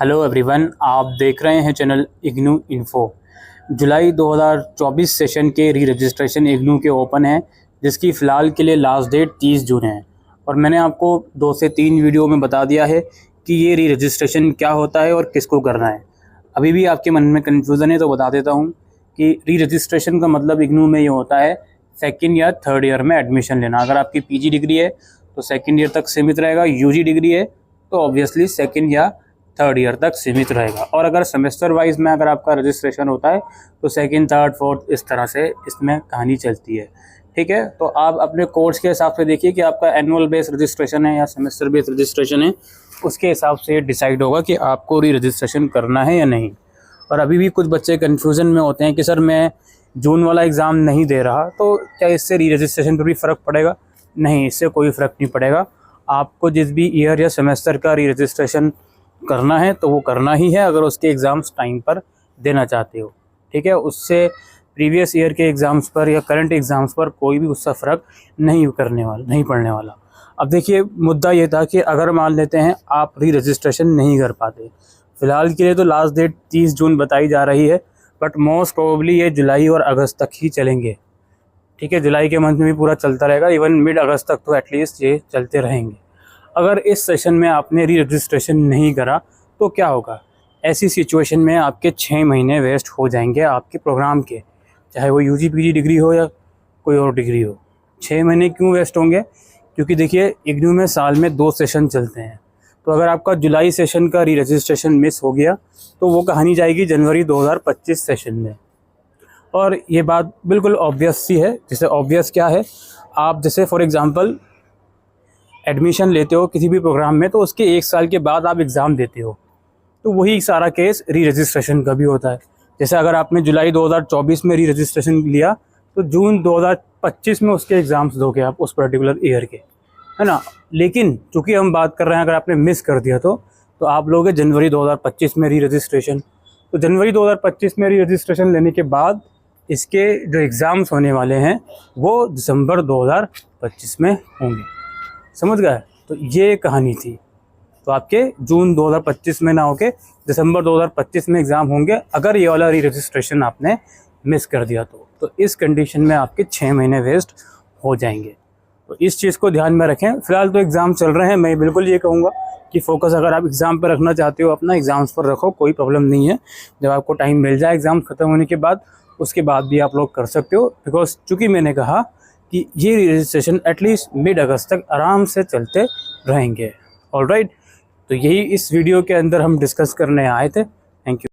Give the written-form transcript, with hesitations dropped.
Hello everyone, आप देख रहे हैं चैनल इग्नू इन्फो। जुलाई 2024 सेशन के री रजिस्ट्रेशन इग्नू के ओपन है, जिसकी फ़िलहाल के लिए लास्ट डेट 30 जून है। और मैंने आपको 2 से 3 वीडियो में बता दिया है कि ये री रजिस्ट्रेशन क्या होता है और किसको करना है। अभी भी आपके मन में कन्फ्यूज़न है तो बता देता हूँ कि री रजिस्ट्रेशन का मतलब इग्नू में ये होता है सेकेंड या थर्ड ईयर में एडमिशन लेना। अगर आपकी पीजी डिग्री है तो सेकेंड ईयर तक सीमित रहेगा, यूजी डिग्री है तो ऑब्वियसली सेकेंड या थर्ड ईयर तक सीमित रहेगा। और अगर सेमेस्टर वाइज में अगर आपका रजिस्ट्रेशन होता है तो सेकंड, थर्ड, फोर्थ इस तरह से इसमें कहानी चलती है। ठीक है, तो आप अपने कोर्स के हिसाब से देखिए कि आपका एनुअल बेस रजिस्ट्रेशन है या सेमेस्टर बेस रजिस्ट्रेशन है, उसके हिसाब से डिसाइड होगा कि आपको री रजिस्ट्रेशन करना है या नहीं। और अभी भी कुछ बच्चे कन्फ्यूज़न में होते हैं कि सर मैं जून वाला एग्ज़ाम नहीं दे रहा, तो क्या इससे री रजिस्ट्रेशन पर भी फ़र्क पड़ेगा? नहीं, इससे कोई फ़र्क नहीं पड़ेगा। आपको जिस भी ईयर या सेमेस्टर का री रजिस्ट्रेशन करना है तो वो करना ही है, अगर उसके एग्ज़ाम्स टाइम पर देना चाहते हो। ठीक है, उससे प्रीवियस ईयर के एग्ज़ाम्स पर या करंट एग्ज़ाम्स पर कोई भी उसका फ़र्क नहीं पड़ने वाला। अब देखिए, मुद्दा ये था कि अगर मान लेते हैं आप री रजिस्ट्रेशन नहीं कर पाते, फ़िलहाल के लिए तो लास्ट डेट 30 जून बताई जा रही है, बट मोस्ट प्रोबेबली ये जुलाई और अगस्त तक ही चलेंगे। ठीक है, जुलाई के मंथ में भी पूरा चलता रहेगा, इवन मिड अगस्त तक तो एटलीस्ट ये चलते रहेंगे। अगर इस सेशन में आपने री रजिस्ट्रेशन नहीं करा तो क्या होगा? ऐसी सिचुएशन में आपके 6 महीने वेस्ट हो जाएंगे आपके प्रोग्राम के, चाहे वो यूजी पीजी डिग्री हो या कोई और डिग्री हो। 6 महीने क्यों वेस्ट होंगे? क्योंकि देखिए, इग्नू में साल में 2 सेशन चलते हैं, तो अगर आपका जुलाई सेशन का री रजिस्ट्रेशन मिस हो गया तो वो कहानी जाएगी जनवरी 2025 सेशन में। और ये बात बिल्कुल ऑब्वियस सी है। जैसे ऑब्वियस क्या है, आप जैसे फॉर एग्ज़ाम्पल एडमिशन लेते हो किसी भी प्रोग्राम में, तो उसके 1 साल के बाद आप एग्ज़ाम देते हो, तो वही सारा केस री रजिस्ट्रेशन का भी होता है। जैसे अगर आपने जुलाई 2024 में री रजिस्ट्रेशन लिया तो जून 2025 में उसके एग्ज़ाम्स दोगे आप उस पर्टिकुलर ईयर के, है ना। लेकिन चूँकि हम बात कर रहे हैं अगर आपने मिस कर दिया तो आप लोगे जनवरी 2025 में री रजिस्ट्रेशन। तो जनवरी 2025 में री रजिस्ट्रेशन लेने के बाद इसके जो एग्ज़ाम्स होने वाले हैं वो दिसंबर 2025 में होंगे। समझ गए? तो ये कहानी थी। तो आपके जून 2025 में ना होके दिसंबर 2025 में एग्ज़ाम होंगे अगर ये वाला री रजिस्ट्रेशन आपने मिस कर दिया तो इस कंडीशन में आपके 6 महीने वेस्ट हो जाएंगे। तो इस चीज़ को ध्यान में रखें। फ़िलहाल तो एग्ज़ाम चल रहे हैं, मैं बिल्कुल ये कहूँगा कि फ़ोकस अगर आप एग्ज़ाम पर रखना चाहते हो अपना, एग्ज़ाम्स पर रखो, कोई प्रॉब्लम नहीं है। जब आपको टाइम मिल जाए एग्ज़ाम ख़त्म होने के बाद, उसके बाद भी आप लोग कर सकते हो। बिकॉज चूँकि मैंने कहा कि ये रजिस्ट्रेशन एटलीस्ट मिड अगस्त तक आराम से चलते रहेंगे। ऑलराइट, तो यही इस वीडियो के अंदर हम डिस्कस करने आए थे। Thank you.